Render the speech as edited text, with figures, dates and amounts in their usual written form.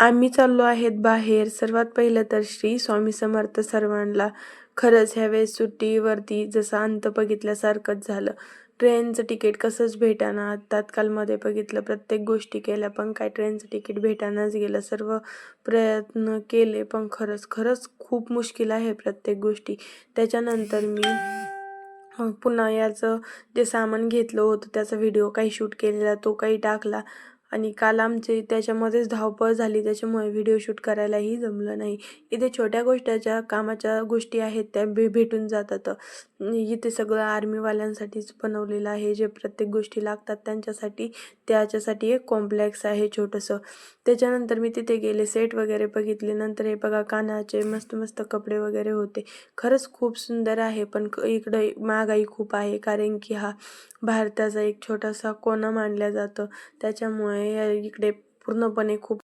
आम्ही चाललो आहेत बाहेर. सर्वात पहिलं तर श्री स्वामी समर्थ सर्वांना. खरंच ह्यावेळेस सुट्टीवरती जसा अंत बघितल्यासारखंच झालं. ट्रेनचं तिकीट कसंच भेटेना. तात्काळमध्ये बघितलं, प्रत्येक गोष्टी केल्या, पण काय ट्रेनचं तिकीट भेटेनाच गेलं. सर्व प्रयत्न केले, पण खरंच खूप मुश्किल आहे प्रत्येक गोष्टी. त्याच्यानंतर मी पुन्हा याचं जे सामान घेतलं होतं त्याचा व्हिडिओ काही शूट केलेला, तो काही टाकला. आणि काल आमची त्याच्यामध्येच धावपळ झाली, त्याच्यामुळे व्हिडिओ शूट करायलाही जमलं नाही. इथे छोट्या गोष्टीच्या कामाच्या गोष्टी आहेत त्या भेटून जातात. इथे सगळं आर्मीवाल्यांसाठीच बनवलेलं आहे, जे प्रत्येक गोष्टी लागतात त्यांच्यासाठी. त्याच्यासाठी एक कॉम्प्लेक्स आहे छोटंसं. त्याच्यानंतर मी तिथे गेले, सेट वगैरे बघितले. नंतर हे बघा, कानाचे मस्त मस्त कपडे वगैरे होते. खरंच खूप सुंदर आहे, पण इकडं महागाई खूप आहे, कारण की हा भारताचा एक छोटासा कोना मानला जातं. त्याच्यामुळे इकडे पूर्णपणे खूप